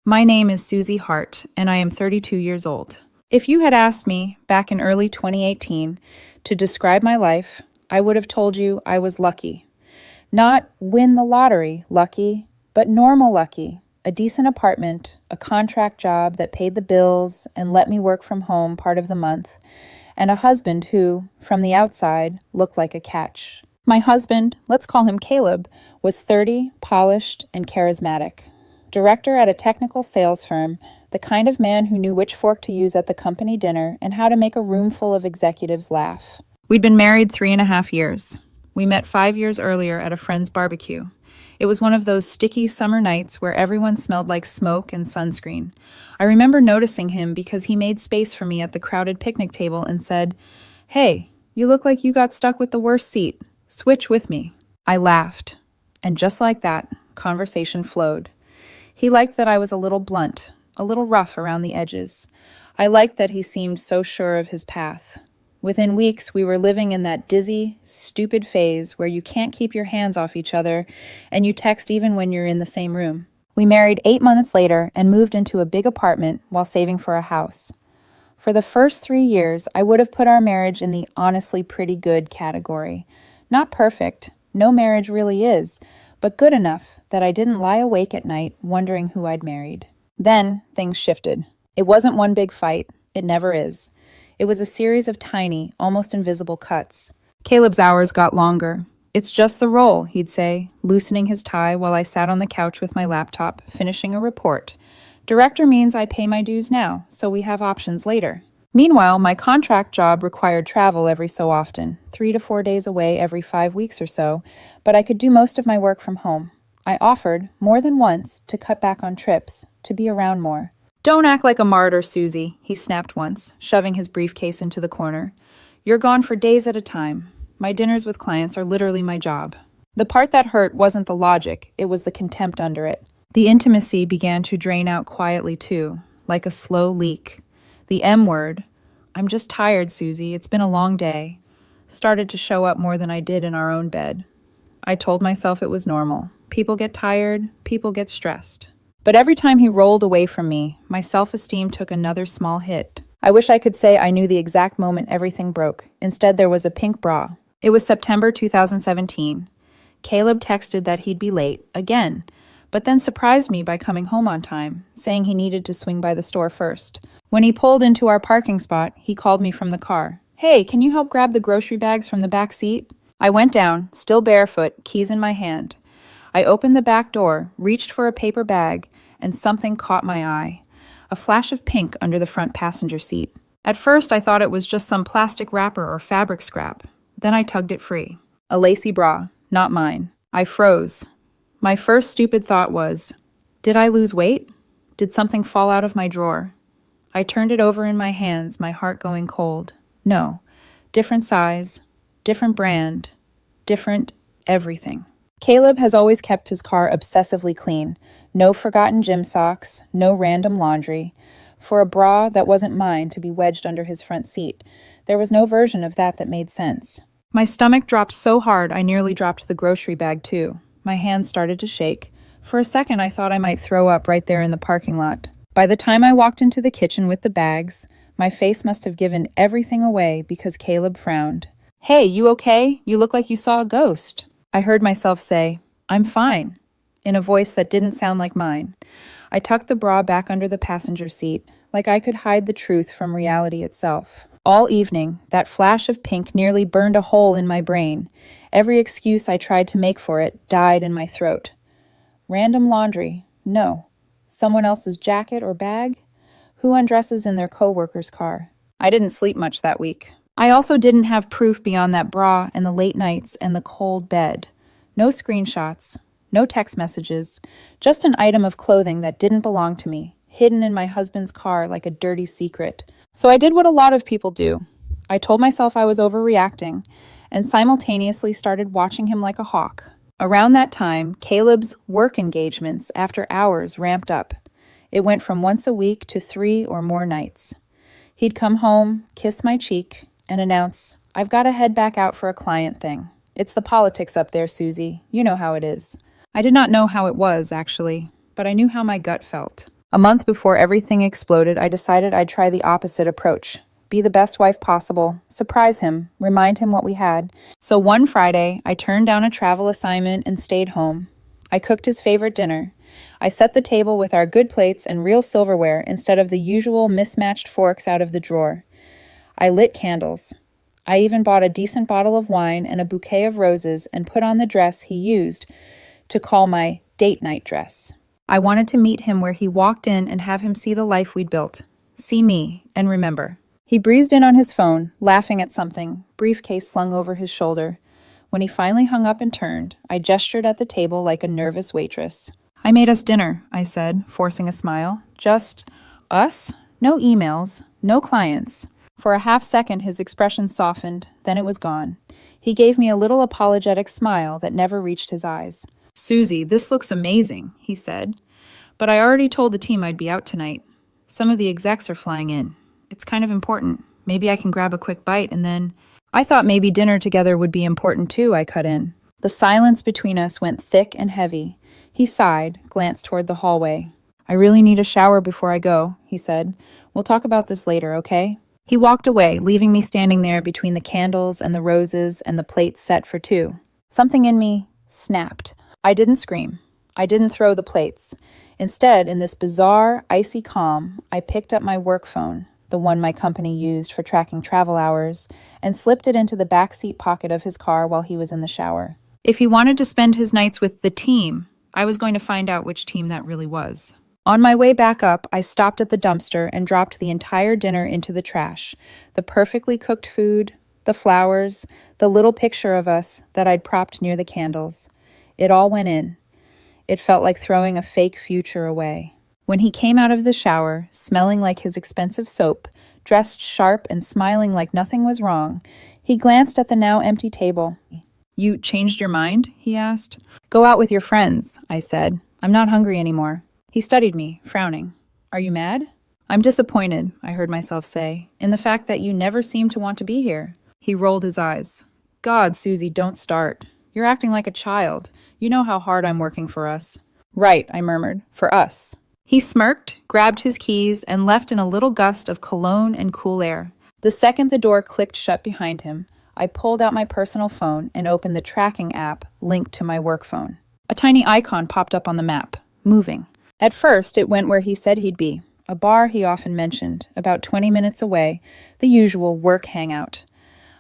My name is Susie Hart, and I am 32 years old. If you had asked me back in early 2018 to describe my life, I would have told you I was lucky. Not win the lottery lucky, but normal lucky. A decent apartment, a contract job that paid the bills and let me work from home part of the month, and a husband who, from the outside, looked like a catch. My husband, let's call him Caleb, was 30, polished, and charismatic. Director at a technical sales firm, the kind of man who knew which fork to use at the company dinner and how to make a room full of executives laugh. We'd been married 3.5 years. We met 5 years earlier at a friend's barbecue. It was one of those sticky summer nights where everyone smelled like smoke and sunscreen. I remember noticing him because he made space for me at the crowded picnic table and said, "Hey, you look like you got stuck with the worst seat. Switch with me." I laughed. And just like that, conversation flowed. He liked that I was a little blunt, a little rough around the edges. I liked that he seemed so sure of his path. Within weeks, we were living in that dizzy, stupid phase where you can't keep your hands off each other and you text even when you're in the same room. We married 8 months later and moved into a big apartment while saving for a house. For the first 3 years, I would have put our marriage in the honestly pretty good category. Not perfect, no marriage really is, but good enough that I didn't lie awake at night wondering who I'd married. Then things shifted. It wasn't one big fight. It never is. It was a series of tiny, almost invisible cuts. Caleb's hours got longer. "It's just the role," he'd say, loosening his tie while I sat on the couch with my laptop, finishing a report. "Director means I pay my dues now, so we have options later." Meanwhile, my contract job required travel every so often, 3 to 4 days away every 5 weeks or so, but I could do most of my work from home. I offered, more than once, to cut back on trips, to be around more. "Don't act like a martyr, Susie," he snapped once, shoving his briefcase into the corner. "You're gone for days at a time. My dinners with clients are literally my job." The part that hurt wasn't the logic, it was the contempt under it. The intimacy began to drain out quietly too, like a slow leak. The M word, "I'm just tired, Susie, it's been a long day," started to show up more than I did in our own bed. I told myself it was normal. People get tired, people get stressed. But every time he rolled away from me, my self-esteem took another small hit. I wish I could say I knew the exact moment everything broke. Instead, there was a pink bra. It was September 2017. Caleb texted that he'd be late, again, but then surprised me by coming home on time, saying he needed to swing by the store first. When he pulled into our parking spot, he called me from the car. "Hey, can you help grab the grocery bags from the back seat?" I went down, still barefoot, keys in my hand. I opened the back door, reached for a paper bag, and something caught my eye. A flash of pink under the front passenger seat. At first, I thought it was just some plastic wrapper or fabric scrap. Then I tugged it free. A lacy bra, not mine. I froze. My first stupid thought was, did I lose weight? Did something fall out of my drawer? I turned it over in my hands, my heart going cold. No. Different size, different brand, different everything. Caleb has always kept his car obsessively clean. No forgotten gym socks, no random laundry. For a bra that wasn't mine to be wedged under his front seat, there was no version of that made sense. My stomach dropped so hard I nearly dropped the grocery bag too. My hands started to shake. For a second I thought I might throw up right there in the parking lot. By the time I walked into the kitchen with the bags, my face must have given everything away because Caleb frowned. "Hey, you okay? You look like you saw a ghost." I heard myself say, "I'm fine," in a voice that didn't sound like mine. I tucked the bra back under the passenger seat, like I could hide the truth from reality itself. All evening, that flash of pink nearly burned a hole in my brain. Every excuse I tried to make for it died in my throat. Random laundry? No. Someone else's jacket or bag? Who undresses in their coworker's car? I didn't sleep much that week. I also didn't have proof beyond that bra and the late nights and the cold bed. No screenshots, no text messages, just an item of clothing that didn't belong to me, hidden in my husband's car like a dirty secret. So I did what a lot of people do. I told myself I was overreacting and simultaneously started watching him like a hawk. Around that time, Caleb's work engagements after hours ramped up. It went from once a week to 3 or more nights. He'd come home, kiss my cheek, and announce, "I've got to head back out for a client thing. It's the politics up there, Susie. You know how it is." I did not know how it was, actually, but I knew how my gut felt. A month before everything exploded, I decided I'd try the opposite approach. Be the best wife possible, surprise him, remind him what we had. So one Friday, I turned down a travel assignment and stayed home. I cooked his favorite dinner. I set the table with our good plates and real silverware instead of the usual mismatched forks out of the drawer. I lit candles. I even bought a decent bottle of wine and a bouquet of roses and put on the dress he used to call my date night dress. I wanted to meet him where he walked in and have him see the life we'd built. See me and remember. He breezed in on his phone, laughing at something, briefcase slung over his shoulder. When he finally hung up and turned, I gestured at the table like a nervous waitress. I made us dinner, I said, forcing a smile. Just us? No emails, no clients. For a half second, his expression softened, then it was gone. He gave me a little apologetic smile that never reached his eyes. Susie, this looks amazing, he said. But I already told the team I'd be out tonight. Some of the execs are flying in. It's kind of important. Maybe I can grab a quick bite and then... I thought maybe dinner together would be important too, I cut in. The silence between us went thick and heavy. He sighed, glanced toward the hallway. I really need a shower before I go, he said. We'll talk about this later, okay? He walked away, leaving me standing there between the candles and the roses and the plates set for two. Something in me snapped. I didn't scream. I didn't throw the plates. Instead, in this bizarre, icy calm, I picked up my work phone, the one my company used for tracking travel hours, and slipped it into the backseat pocket of his car while he was in the shower. If he wanted to spend his nights with the team, I was going to find out which team that really was. On my way back up, I stopped at the dumpster and dropped the entire dinner into the trash. The perfectly cooked food, the flowers, the little picture of us that I'd propped near the candles. It all went in. It felt like throwing a fake future away. When he came out of the shower, smelling like his expensive soap, dressed sharp and smiling like nothing was wrong, he glanced at the now empty table. You changed your mind? He asked. Go out with your friends, I said. I'm not hungry anymore. He studied me, frowning. Are you mad? I'm disappointed, I heard myself say, in the fact that you never seem to want to be here. He rolled his eyes. God, Susie, don't start. You're acting like a child. You know how hard I'm working for us. Right, I murmured. For us. He smirked, grabbed his keys, and left in a little gust of cologne and cool air. The second the door clicked shut behind him, I pulled out my personal phone and opened the tracking app linked to my work phone. A tiny icon popped up on the map, moving. At first, it went where he said he'd be, a bar he often mentioned, about 20 minutes away, the usual work hangout.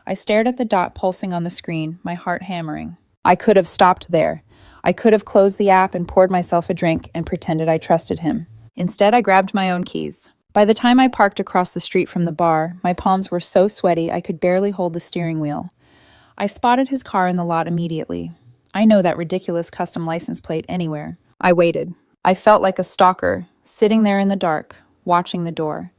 I stared at the dot pulsing on the screen, my heart hammering. I could have stopped there. I could have closed the app and poured myself a drink and pretended I trusted him. Instead, I grabbed my own keys. By the time I parked across the street from the bar, my palms were so sweaty I could barely hold the steering wheel. I spotted his car in the lot immediately. I know that ridiculous custom license plate anywhere. I waited. I felt like a stalker, sitting there in the dark, watching the door.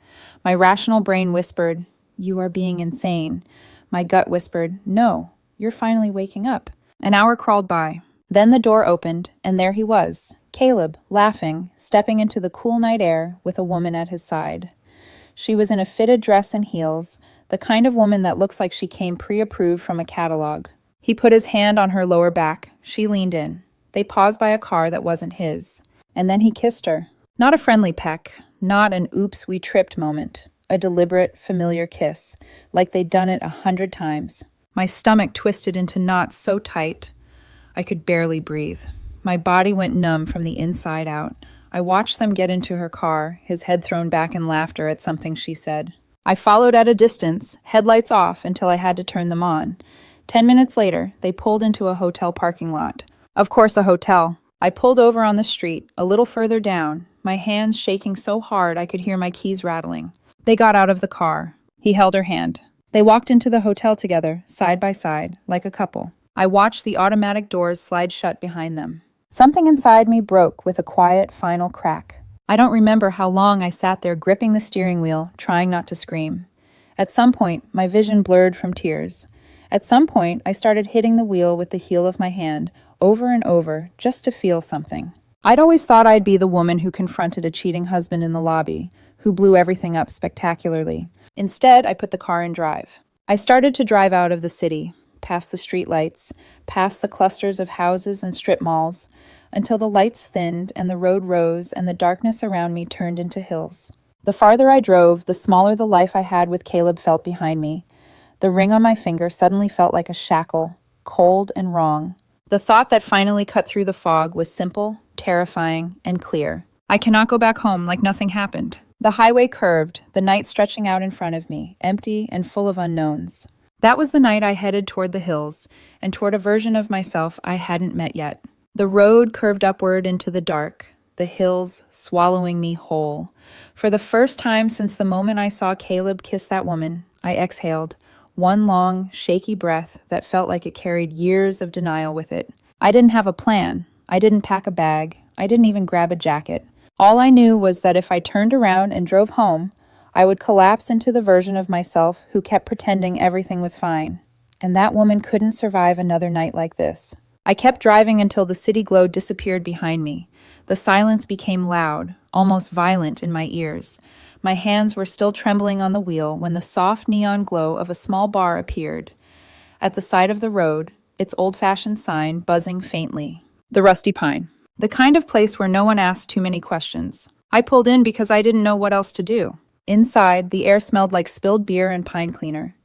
My rational brain whispered, "You are being insane." My gut whispered, "No, you're finally waking up." An hour crawled by. Then the door opened, and there he was, Caleb, laughing, stepping into the cool night air with a woman at his side. She was in a fitted dress and heels, the kind of woman that looks like she came pre-approved from a catalog. He put his hand on her lower back. She leaned in. They paused by a car that wasn't his. And then he kissed her. Not a friendly peck, not an oops, we tripped moment. A deliberate, familiar kiss, like they'd done it 100 times. My stomach twisted into knots so tight, I could barely breathe. My body went numb from the inside out. I watched them get into her car, his head thrown back in laughter at something she said. I followed at a distance, headlights off until I had to turn them on. 10 minutes later, they pulled into a hotel parking lot. Of course, a hotel. I pulled over on the street, a little further down, my hands shaking so hard I could hear my keys rattling. They got out of the car. He held her hand. They walked into the hotel together, side by side, like a couple. I watched the automatic doors slide shut behind them. Something inside me broke with a quiet, final crack. I don't remember how long I sat there gripping the steering wheel, trying not to scream. At some point, my vision blurred from tears. At some point, I started hitting the wheel with the heel of my hand, over and over, just to feel something. I'd always thought I'd be the woman who confronted a cheating husband in the lobby, who blew everything up spectacularly. Instead, I put the car in drive. I started to drive out of the city. past the streetlights, past the clusters of houses and strip malls, until the lights thinned and the road rose and the darkness around me turned into hills. The farther I drove, the smaller the life I had with Caleb felt behind me. The ring on my finger suddenly felt like a shackle, cold and wrong. The thought that finally cut through the fog was simple, terrifying, and clear. I cannot go back home like nothing happened. The highway curved, the night stretching out in front of me, empty and full of unknowns. That was the night I headed toward the hills, and toward a version of myself I hadn't met yet. The road curved upward into the dark, the hills swallowing me whole. For the first time since the moment I saw Caleb kiss that woman, I exhaled, one long, shaky breath that felt like it carried years of denial with it. I didn't have a plan. I didn't pack a bag. I didn't even grab a jacket. All I knew was that if I turned around and drove home, I would collapse into the version of myself who kept pretending everything was fine. And that woman couldn't survive another night like this. I kept driving until the city glow disappeared behind me. The silence became loud, almost violent in my ears. My hands were still trembling on the wheel when the soft neon glow of a small bar appeared. At the side of the road, its old-fashioned sign buzzing faintly. The Rusty Pine. The kind of place where no one asked too many questions. I pulled in because I didn't know what else to do. Inside, the air smelled like spilled beer and pine cleaner.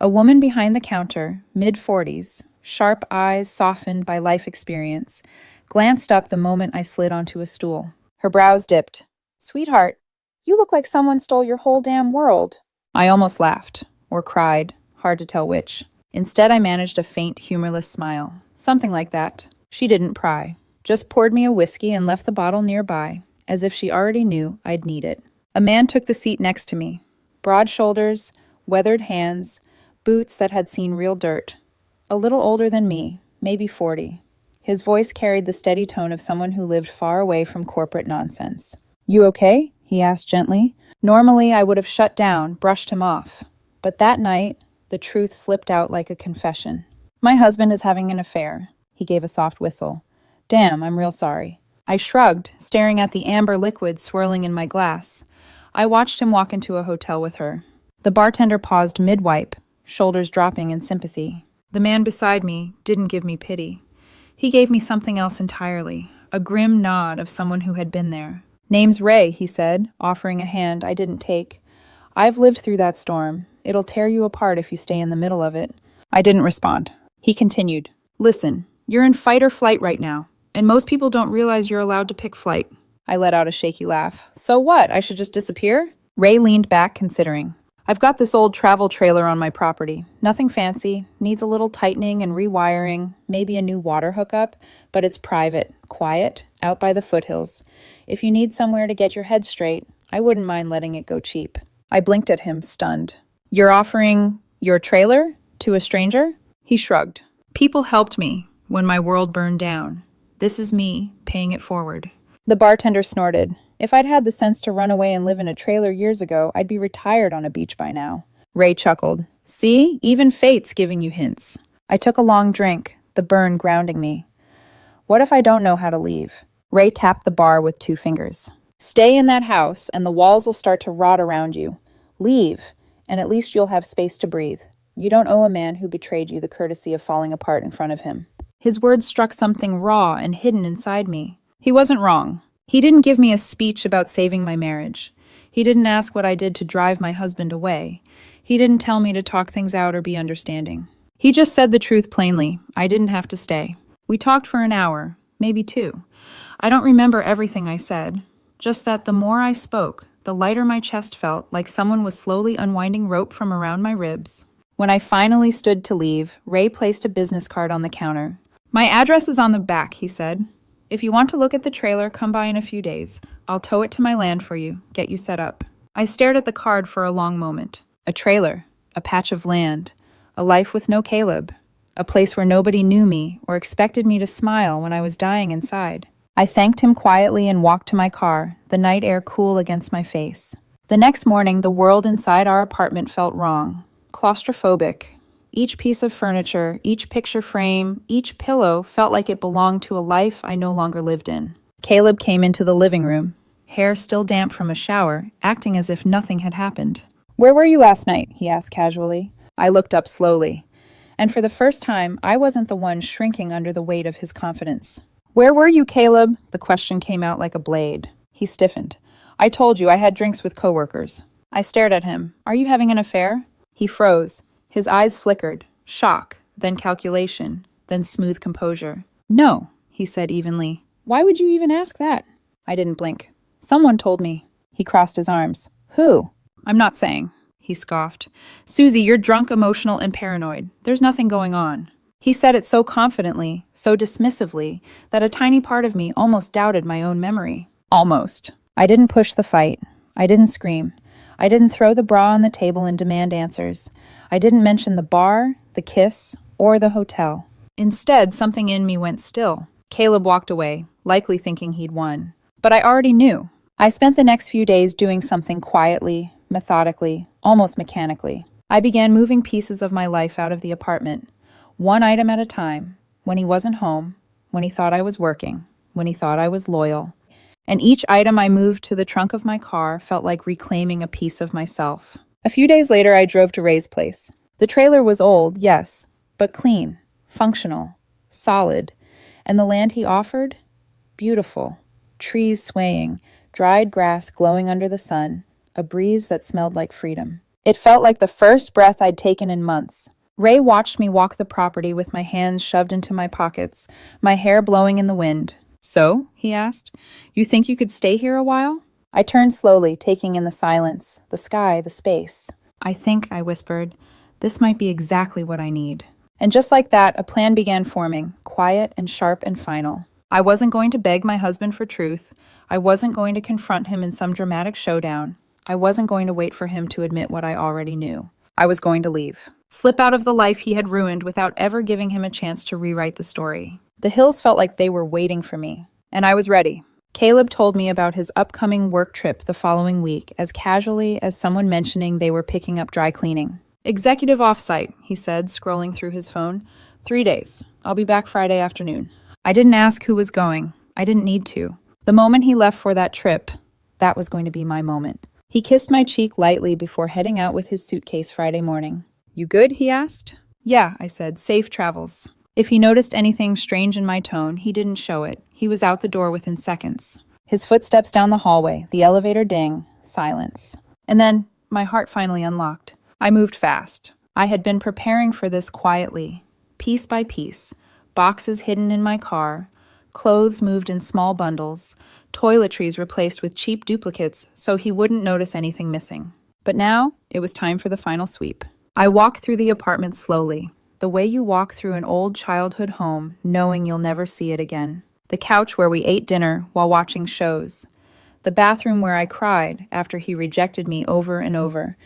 A woman behind the counter, mid-40s, sharp eyes softened by life experience, glanced up the moment I slid onto a stool. Her brows dipped. "Sweetheart, you look like someone stole your whole damn world." I almost laughed, or cried, hard to tell which. Instead, I managed a faint, humorless smile. Something like that. She didn't pry. Just poured me a whiskey and left the bottle nearby, as if she already knew I'd need it. A man took the seat next to me. Broad shoulders, weathered hands, boots that had seen real dirt. A little older than me, maybe 40. His voice carried the steady tone of someone who lived far away from corporate nonsense. "You okay?" he asked gently. Normally, I would have shut down, brushed him off. But that night, the truth slipped out like a confession. "My husband is having an affair." He gave a soft whistle. "Damn, I'm real sorry." I shrugged, staring at the amber liquid swirling in my glass. I watched him walk into a hotel with her. The bartender paused mid-wipe, shoulders dropping in sympathy. The man beside me didn't give me pity. He gave me something else entirely, a grim nod of someone who had been there. "Name's Ray," he said, offering a hand I didn't take. "I've lived through that storm. It'll tear you apart if you stay in the middle of it." I didn't respond. He continued. "Listen, you're in fight or flight right now. And most people don't realize you're allowed to pick flight." I let out a shaky laugh. "So what? I should just disappear?" Ray leaned back, considering. "I've got this old travel trailer on my property. Nothing fancy, needs a little tightening and rewiring, maybe a new water hookup, but it's private, quiet, out by the foothills. If you need somewhere to get your head straight, I wouldn't mind letting it go cheap." I blinked at him, stunned. "You're offering your trailer to a stranger?" He shrugged. "People helped me when my world burned down. This is me paying it forward." The bartender snorted. "If I'd had the sense to run away and live in a trailer years ago, I'd be retired on a beach by now." Ray chuckled. "See, even fate's giving you hints." I took a long drink, the burn grounding me. "What if I don't know how to leave?" Ray tapped the bar with 2 fingers. "Stay in that house, and the walls will start to rot around you. Leave, and at least you'll have space to breathe. You don't owe a man who betrayed you the courtesy of falling apart in front of him." His words struck something raw and hidden inside me. He wasn't wrong. He didn't give me a speech about saving my marriage. He didn't ask what I did to drive my husband away. He didn't tell me to talk things out or be understanding. He just said the truth plainly. I didn't have to stay. We talked for an hour, maybe 2. I don't remember everything I said, just that the more I spoke, the lighter my chest felt, like someone was slowly unwinding rope from around my ribs. When I finally stood to leave, Ray placed a business card on the counter. "My address is on the back," he said. "If you want to look at the trailer, come by in a few days. I'll tow it to my land for you, get you set up." I stared at the card for a long moment. A trailer, a patch of land, a life with no Caleb, a place where nobody knew me or expected me to smile when I was dying inside. I thanked him quietly and walked to my car, the night air cool against my face. The next morning, the world inside our apartment felt wrong, claustrophobic. Each piece of furniture, each picture frame, each pillow felt like it belonged to a life I no longer lived in. Caleb came into the living room, hair still damp from a shower, acting as if nothing had happened. "Where were you last night?" he asked casually. I looked up slowly. And for the first time, I wasn't the one shrinking under the weight of his confidence. "Where were you, Caleb?" The question came out like a blade. He stiffened. "I told you I had drinks with coworkers." I stared at him. "Are you having an affair?" He froze. His eyes flickered. Shock, then calculation, then smooth composure. "No," he said evenly. "Why would you even ask that?" I didn't blink. "Someone told me." He crossed his arms. "Who?" "I'm not saying," he scoffed. "Susie, you're drunk, emotional, and paranoid. There's nothing going on." He said it so confidently, so dismissively, that a tiny part of me almost doubted my own memory. Almost. I didn't push the fight. I didn't scream. I didn't throw the bra on the table and demand answers. I didn't mention the bar, the kiss, or the hotel. Instead, something in me went still. Caleb walked away, likely thinking he'd won. But I already knew. I spent the next few days doing something quietly, methodically, almost mechanically. I began moving pieces of my life out of the apartment, one item at a time, when he wasn't home, when he thought I was working, when he thought I was loyal. And each item I moved to the trunk of my car felt like reclaiming a piece of myself. A few days later, I drove to Ray's place. The trailer was old, yes, but clean, functional, solid. And the land he offered? Beautiful. Trees swaying, dried grass glowing under the sun, a breeze that smelled like freedom. It felt like the first breath I'd taken in months. Ray watched me walk the property with my hands shoved into my pockets, my hair blowing in the wind. "So?" he asked. "You think you could stay here a while?" I turned slowly, taking in the silence, the sky, the space. "I think," I whispered, "this might be exactly what I need." And just like that, a plan began forming, quiet and sharp and final. I wasn't going to beg my husband for truth. I wasn't going to confront him in some dramatic showdown. I wasn't going to wait for him to admit what I already knew. I was going to leave. Slip out of the life he had ruined without ever giving him a chance to rewrite the story. The hills felt like they were waiting for me, and I was ready. Caleb told me about his upcoming work trip the following week as casually as someone mentioning they were picking up dry cleaning. "Executive offsite," he said, scrolling through his phone. 3 days. I'll be back Friday afternoon." I didn't ask who was going. I didn't need to. The moment he left for that trip, that was going to be my moment. He kissed my cheek lightly before heading out with his suitcase Friday morning. "You good?" he asked. "Yeah," I said. "Safe travels." If he noticed anything strange in my tone, he didn't show it. He was out the door within seconds. His footsteps down the hallway, the elevator ding, silence. And then my heart finally unlocked. I moved fast. I had been preparing for this quietly, piece by piece, boxes hidden in my car, clothes moved in small bundles, toiletries replaced with cheap duplicates so he wouldn't notice anything missing. But now, it was time for the final sweep. I walked through the apartment slowly, the way you walk through an old childhood home, knowing you'll never see it again. The couch where we ate dinner while watching shows. The bathroom where I cried after he rejected me over and over.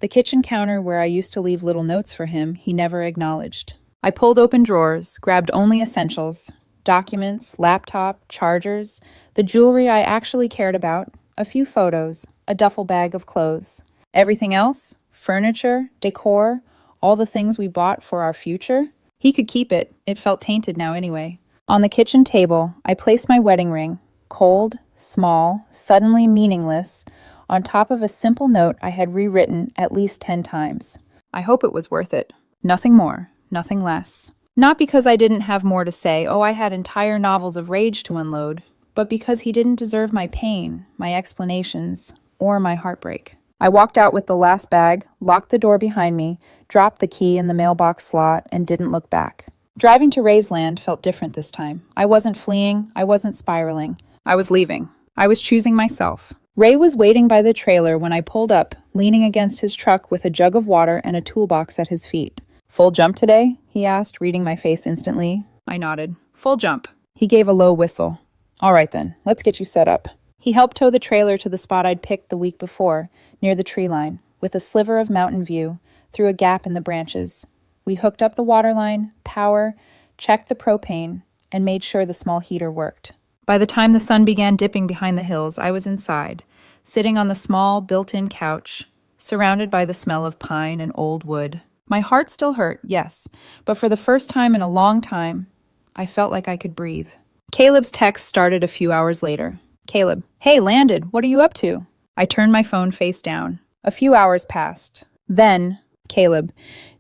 The kitchen counter where I used to leave little notes for him he never acknowledged. I pulled open drawers, grabbed only essentials, documents, laptop, chargers, the jewelry I actually cared about, a few photos, a duffel bag of clothes. Everything else, furniture, decor, all the things we bought for our future, he could keep it. It felt tainted now anyway. On the kitchen table, I placed my wedding ring, cold, small, suddenly meaningless, on top of a simple note I had rewritten at least 10 times. I hope it was worth it. Nothing more. Nothing less. Not because I didn't have more to say, I had entire novels of rage to unload, but because he didn't deserve my pain, my explanations, or my heartbreak. I walked out with the last bag, locked the door behind me, dropped the key in the mailbox slot, and didn't look back. Driving to Ray's land felt different this time. I wasn't fleeing, I wasn't spiraling. I was leaving. I was choosing myself. Ray was waiting by the trailer when I pulled up, leaning against his truck with a jug of water and a toolbox at his feet. "Full jump today?" he asked, reading my face instantly. I nodded. "Full jump." He gave a low whistle. "All right then, let's get you set up." He helped tow the trailer to the spot I'd picked the week before, near the tree line, with a sliver of mountain view, through a gap in the branches. We hooked up the water line, power, checked the propane, and made sure the small heater worked. By the time the sun began dipping behind the hills, I was inside, sitting on the small, built-in couch, surrounded by the smell of pine and old wood. My heart still hurt, yes, but for the first time in a long time, I felt like I could breathe. Caleb's text started a few hours later. "Caleb, hey, landed. What are you up to?" I turned my phone face down. A few hours passed. Then, "Caleb,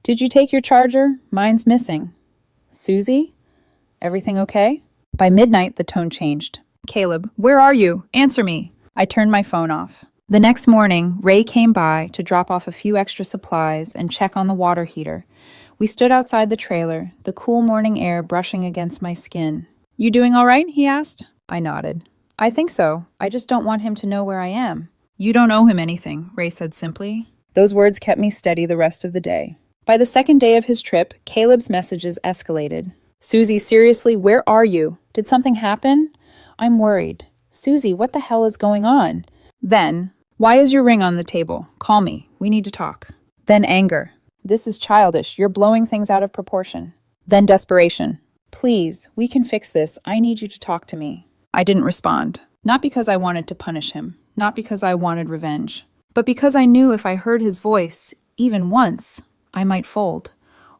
Did you take your charger? Mine's missing. Susie? Everything okay? By midnight, the tone changed. Caleb, where are you? Answer me. I turned my phone off. The next morning, Ray came by to drop off a few extra supplies and check on the water heater. We stood outside the trailer, the cool morning air brushing against my skin. You doing all right? He asked. I nodded. I think so. I just don't want him to know where I am. You don't owe him anything, Ray said simply. Those words kept me steady the rest of the day. By the second day of his trip, Caleb's messages escalated. Susie, seriously, where are you? Did something happen? I'm worried. Susie, what the hell is going on? Then, why is your ring on the table? Call me. We need to talk. Then anger. This is childish. You're blowing things out of proportion. Then desperation. Please, we can fix this. I need you to talk to me. I didn't respond. Not because I wanted to punish him. Not because I wanted revenge. But because I knew if I heard his voice, even once, I might fold.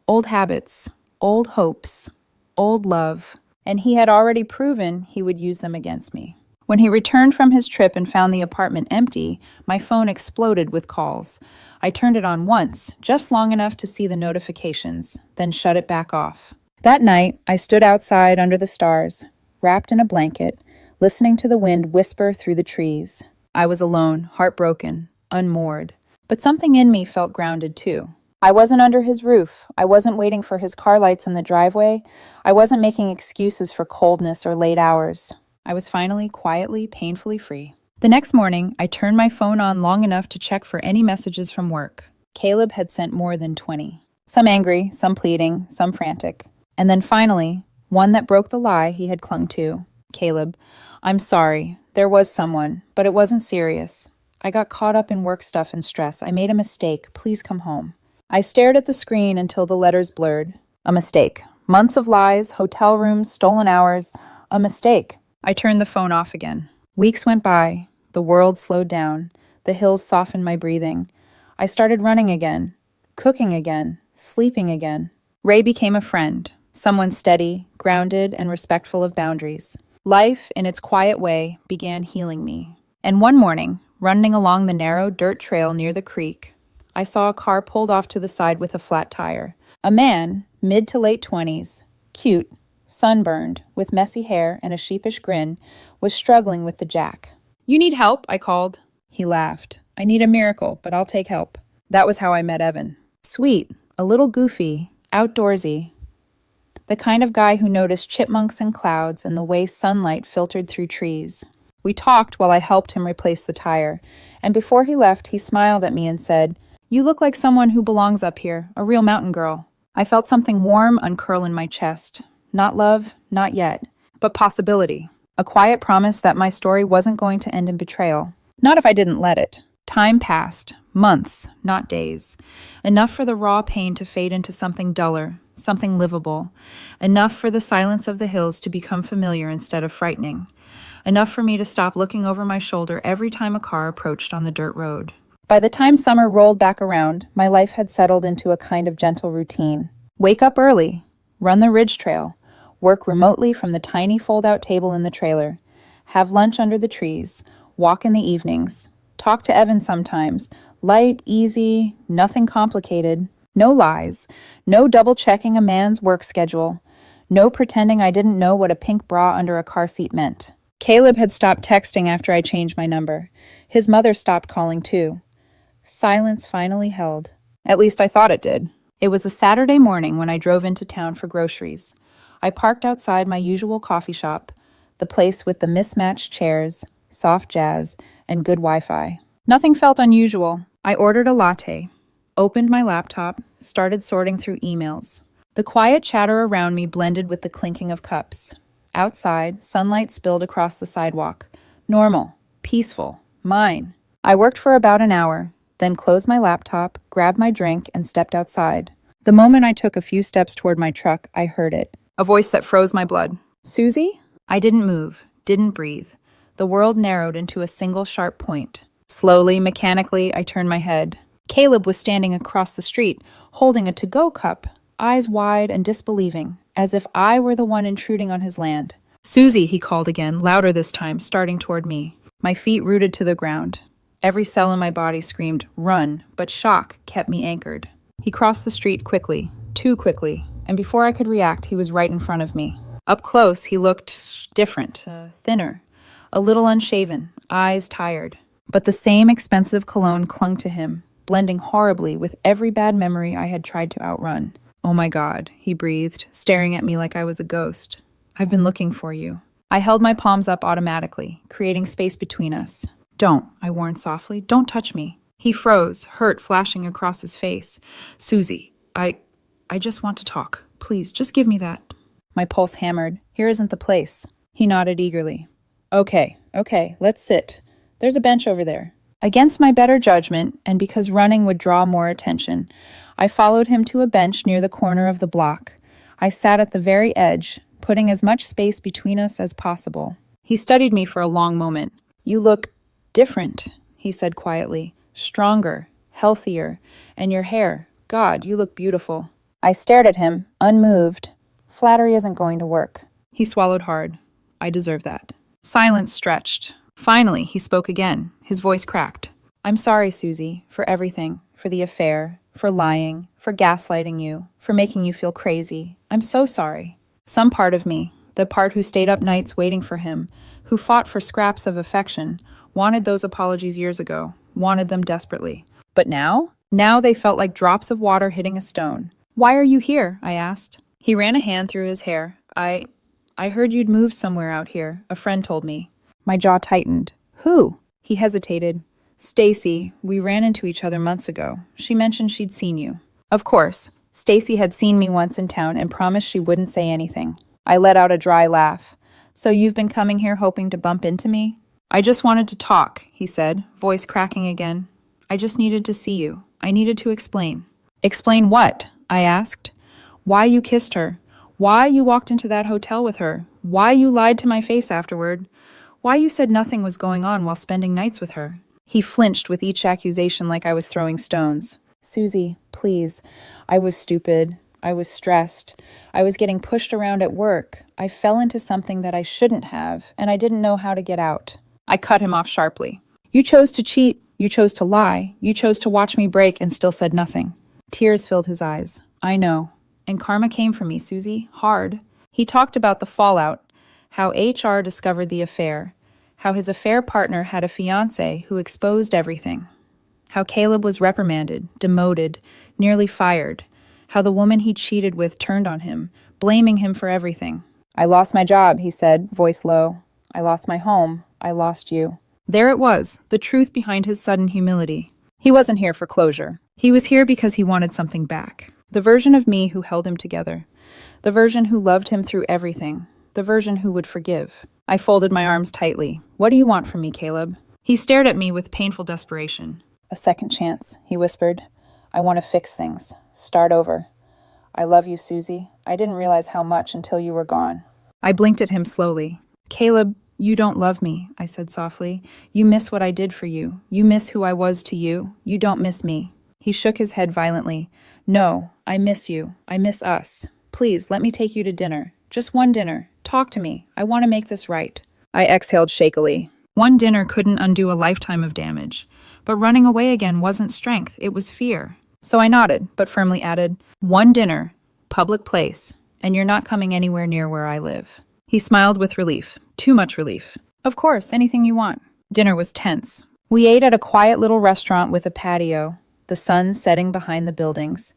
Old habits, old hopes, old love. And he had already proven he would use them against me. When he returned from his trip and found the apartment empty, my phone exploded with calls. I turned it on once, just long enough to see the notifications, then shut it back off. That night, I stood outside under the stars, wrapped in a blanket, listening to the wind whisper through the trees. I was alone, heartbroken, unmoored. But something in me felt grounded too. I wasn't under his roof. I wasn't waiting for his car lights in the driveway. I wasn't making excuses for coldness or late hours. I was finally, quietly, painfully free. The next morning, I turned my phone on long enough to check for any messages from work. Caleb had sent more than 20. Some angry, some pleading, some frantic. And then finally, one that broke the lie he had clung to. Caleb, I'm sorry. There was someone, but it wasn't serious. I got caught up in work stuff and stress. I made a mistake. Please come home. I stared at the screen until the letters blurred. A mistake. Months of lies, hotel rooms, stolen hours. A mistake. I turned the phone off again. Weeks went by. The world slowed down. The hills softened my breathing. I started running again, cooking again, sleeping again. Ray became a friend, someone steady, grounded, and respectful of boundaries. Life, in its quiet way, began healing me. And one morning, running along the narrow dirt trail near the creek, I saw a car pulled off to the side with a flat tire. A man, mid to late 20s, cute, sunburned, with messy hair and a sheepish grin, was struggling with the jack. You need help? I called. He laughed. I need a miracle, but I'll take help. That was how I met Evan. Sweet, a little goofy, outdoorsy. The kind of guy who noticed chipmunks and clouds and the way sunlight filtered through trees. We talked while I helped him replace the tire, and before he left, he smiled at me and said, You look like someone who belongs up here, a real mountain girl. I felt something warm uncurl in my chest. Not love, not yet, but possibility. A quiet promise that my story wasn't going to end in betrayal. Not if I didn't let it. Time passed. Months, not days. Enough for the raw pain to fade into something duller, something livable. Enough for the silence of the hills to become familiar instead of frightening. Enough for me to stop looking over my shoulder every time a car approached on the dirt road. By the time summer rolled back around, my life had settled into a kind of gentle routine. Wake up early, run the ridge trail, work remotely from the tiny fold-out table in the trailer, have lunch under the trees, walk in the evenings, talk to Evan sometimes, light, easy, nothing complicated, no lies, no double-checking a man's work schedule, no pretending I didn't know what a pink bra under a car seat meant. Caleb had stopped texting after I changed my number. His mother stopped calling too. Silence finally held. At least I thought it did. It was a Saturday morning when I drove into town for groceries. I parked outside my usual coffee shop, the place with the mismatched chairs, soft jazz, and good Wi-Fi. Nothing felt unusual. I ordered a latte, opened my laptop, started sorting through emails. The quiet chatter around me blended with the clinking of cups. Outside, sunlight spilled across the sidewalk. Normal, peaceful, mine. I worked for about an hour, then closed my laptop, grabbed my drink, and stepped outside. The moment I took a few steps toward my truck, I heard it. A voice that froze my blood. Susie? I didn't move, didn't breathe. The world narrowed into a single sharp point. Slowly, mechanically, I turned my head. Caleb was standing across the street, holding a to-go cup, eyes wide and disbelieving, as if I were the one intruding on his land. Susie, he called again, louder this time, starting toward me. My feet rooted to the ground. Every cell in my body screamed, run, but shock kept me anchored. He crossed the street quickly, too quickly, and before I could react, he was right in front of me. Up close, he looked different, thinner, a little unshaven, eyes tired. But the same expensive cologne clung to him, blending horribly with every bad memory I had tried to outrun. "Oh my God," he breathed, staring at me like I was a ghost. "I've been looking for you." I held my palms up automatically, creating space between us. "Don't," I warned softly. "Don't touch me." He froze, hurt flashing across his face. "Susie, I just want to talk. Please, just give me that." My pulse hammered. "Here isn't the place." He nodded eagerly. Okay, let's sit. There's a bench over there." Against my better judgment, and because running would draw more attention, I followed him to a bench near the corner of the block. I sat at the very edge, putting as much space between us as possible. He studied me for a long moment. "You look different," he said quietly. "Stronger, healthier, and your hair. God, you look beautiful." I stared at him, unmoved. Flattery isn't going to work. He swallowed hard. I deserve that. Silence stretched. Finally, he spoke again. His voice cracked. "I'm sorry, Susie, for everything, for the affair, for lying, for gaslighting you, for making you feel crazy. I'm so sorry." Some part of me, the part who stayed up nights waiting for him, who fought for scraps of affection, wanted those apologies years ago, wanted them desperately. But now? Now they felt like drops of water hitting a stone. "Why are you here?" I asked. He ran a hand through his hair. I heard you'd moved somewhere out here. A friend told me." My jaw tightened. "Who?" He hesitated. "Stacy. We ran into each other months ago. She mentioned she'd seen you." Of course. Stacy had seen me once in town and promised she wouldn't say anything. I let out a dry laugh. "So you've been coming here hoping to bump into me?" "I just wanted to talk," he said, voice cracking again. "I just needed to see you. I needed to explain." "Explain what?" I asked. "Why you kissed her. Why you walked into that hotel with her. Why you lied to my face afterward. Why you said nothing was going on while spending nights with her." He flinched with each accusation like I was throwing stones. "Susie, please. I was stupid. I was stressed. I was getting pushed around at work. I fell into something that I shouldn't have, and I didn't know how to get out." I cut him off sharply. "You chose to cheat. You chose to lie. You chose to watch me break and still said nothing." Tears filled his eyes. "I know. And karma came for me, Susie. Hard." He talked about the fallout, how HR discovered the affair, how his affair partner had a fiancé who exposed everything, how Caleb was reprimanded, demoted, nearly fired, how the woman he cheated with turned on him, blaming him for everything. "I lost my job," he said, voice low. "I lost my home. I lost you." There it was, the truth behind his sudden humility. He wasn't here for closure. He was here because he wanted something back. The version of me who held him together. The version who loved him through everything. The version who would forgive. I folded my arms tightly. "What do you want from me, Caleb?" He stared at me with painful desperation. "A second chance," he whispered. "I want to fix things. Start over. I love you, Susie. I didn't realize how much until you were gone." I blinked at him slowly. "Caleb, you don't love me," I said softly. "You miss what I did for you. You miss who I was to you. You don't miss me." He shook his head violently. "No, I miss you. I miss us. Please, let me take you to dinner. Just one dinner. Talk to me. I want to make this right." I exhaled shakily. One dinner couldn't undo a lifetime of damage. But running away again wasn't strength, it was fear. So I nodded, but firmly added, "One dinner, public place, and you're not coming anywhere near where I live." He smiled with relief. Too much relief. "Of course, anything you want." Dinner was tense. We ate at a quiet little restaurant with a patio, the sun setting behind the buildings.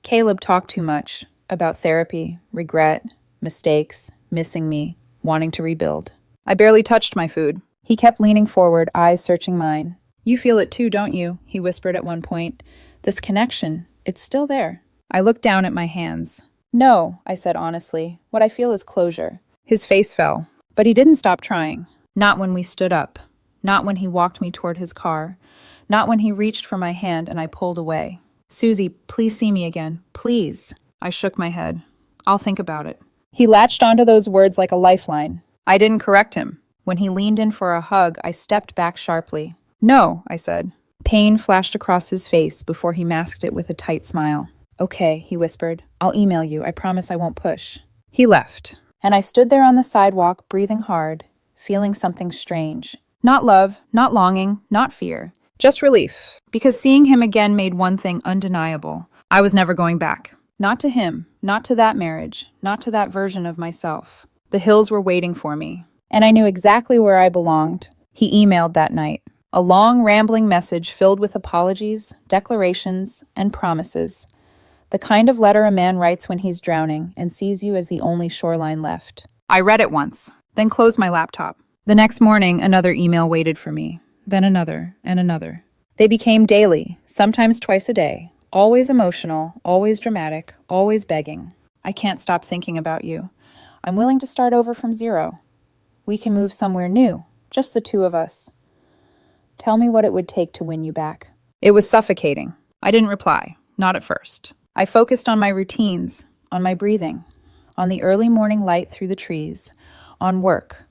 Caleb talked too much about therapy, regret, mistakes, missing me, wanting to rebuild. I barely touched my food. He kept leaning forward, eyes searching mine. "You feel it too, don't you?" he whispered at one point. "This connection, it's still there." I looked down at my hands. "No," I said honestly. "What I feel is closure." His face fell, but he didn't stop trying. Not when we stood up. Not when he walked me toward his car. Not when he reached for my hand and I pulled away. "Susie, please see me again. Please." I shook my head. "I'll think about it." He latched onto those words like a lifeline. I didn't correct him. When he leaned in for a hug, I stepped back sharply. "No," I said. Pain flashed across his face before he masked it with a tight smile. "Okay," he whispered. "I'll email you. I promise I won't push." He left. And I stood there on the sidewalk, breathing hard, feeling something strange. Not love, not longing, not fear. Just relief. Because seeing him again made one thing undeniable. I was never going back. Not to him, not to that marriage, not to that version of myself. The hills were waiting for me, and I knew exactly where I belonged. He emailed that night. A long, rambling message filled with apologies, declarations, and promises. The kind of letter a man writes when he's drowning and sees you as the only shoreline left. I read it once, then closed my laptop. The next morning, another email waited for me, then another and another. They became daily, sometimes twice a day, always emotional, always dramatic, always begging. I can't stop thinking about you. I'm willing to start over from zero. We can move somewhere new, just the two of us. Tell me what it would take to win you back. It was suffocating. I didn't reply, not at first. I focused on my routines, on my breathing, on the early morning light through the trees, on work,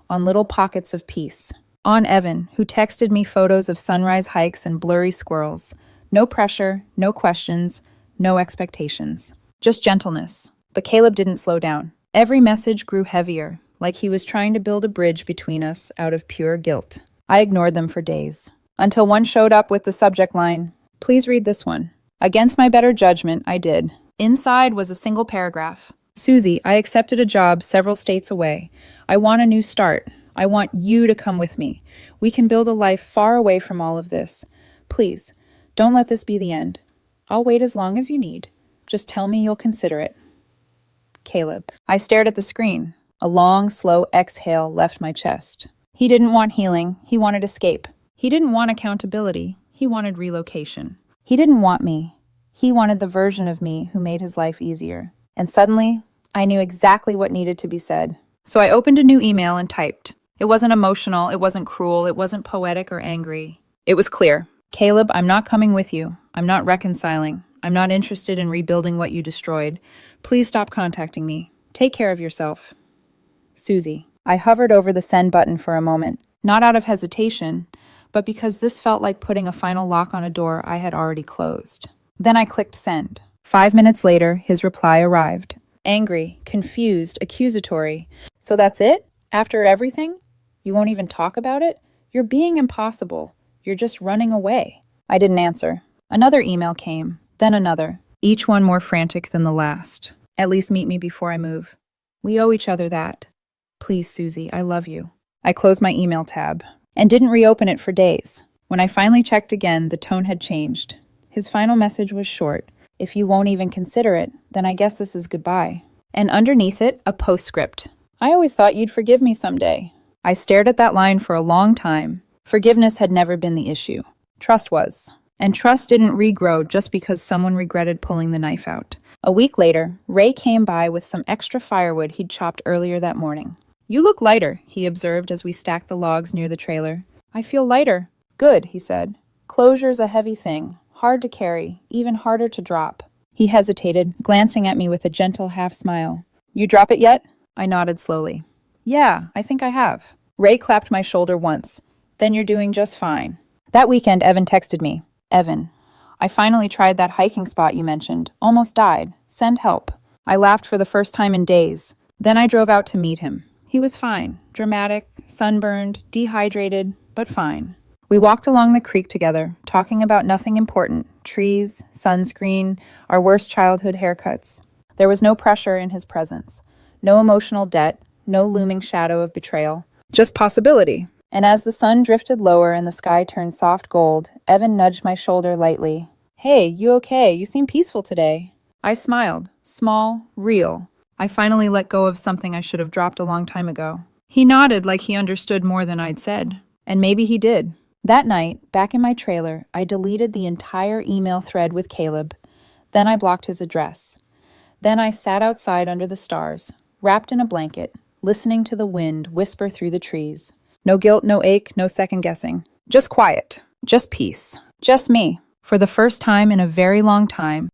on little pockets of peace, on Evan, who texted me photos of sunrise hikes and blurry squirrels. No pressure, no questions, no expectations. Just gentleness. But Caleb didn't slow down. Every message grew heavier, like he was trying to build a bridge between us out of pure guilt. I ignored them for days, until one showed up with the subject line, "Please read this one." Against my better judgment, I did. Inside was a single paragraph. "Susie, I accepted a job several states away. I want a new start. I want you to come with me. We can build a life far away from all of this. Please, don't let this be the end. I'll wait as long as you need. Just tell me you'll consider it. Caleb." I stared at the screen. A long, slow exhale left my chest. He didn't want healing. He wanted escape. He didn't want accountability. He wanted relocation. He didn't want me. He wanted the version of me who made his life easier. And suddenly, I knew exactly what needed to be said. So I opened a new email and typed. It wasn't emotional, it wasn't cruel, it wasn't poetic or angry. It was clear. "Caleb, I'm not coming with you. I'm not reconciling. I'm not interested in rebuilding what you destroyed. Please stop contacting me. Take care of yourself. Susie." I hovered over the send button for a moment, not out of hesitation, but because this felt like putting a final lock on a door I had already closed. Then I clicked send. 5 minutes later, his reply arrived. Angry, confused, accusatory. "So that's it? After everything? You won't even talk about it? You're being impossible. You're just running away." I didn't answer. Another email came, then another, each one more frantic than the last. "At least meet me before I move. We owe each other that. Please, Susie, I love you." I closed my email tab and didn't reopen it for days. When I finally checked again, the tone had changed. His final message was short. "If you won't even consider it, then I guess this is goodbye." And underneath it, a postscript. "I always thought you'd forgive me someday." I stared at that line for a long time. Forgiveness had never been the issue. Trust was. And trust didn't regrow just because someone regretted pulling the knife out. A week later, Ray came by with some extra firewood he'd chopped earlier that morning. "You look lighter," he observed as we stacked the logs near the trailer. "I feel lighter." "Good," he said. "Closure's a heavy thing, hard to carry, even harder to drop." He hesitated, glancing at me with a gentle half-smile. "You drop it yet?" I nodded slowly. "Yeah, I think I have." Ray clapped my shoulder once. "Then you're doing just fine." That weekend, Evan texted me. "Evan, I finally tried that hiking spot you mentioned. Almost died. Send help." I laughed for the first time in days. Then I drove out to meet him. He was fine. Dramatic, sunburned, dehydrated, but fine. We walked along the creek together, talking about nothing important. Trees, sunscreen, our worst childhood haircuts. There was no pressure in his presence. No emotional debt. No looming shadow of betrayal. Just possibility. And as the sun drifted lower and the sky turned soft gold, Evan nudged my shoulder lightly. "Hey, you okay? You seem peaceful today." I smiled. Small, real. I finally let go of something I should have dropped a long time ago. He nodded like he understood more than I'd said. And maybe he did. That night, back in my trailer, I deleted the entire email thread with Caleb. Then I blocked his address. Then I sat outside under the stars, wrapped in a blanket, listening to the wind whisper through the trees. No guilt, no ache, no second guessing. Just quiet. Just peace. Just me. For the first time in a very long time,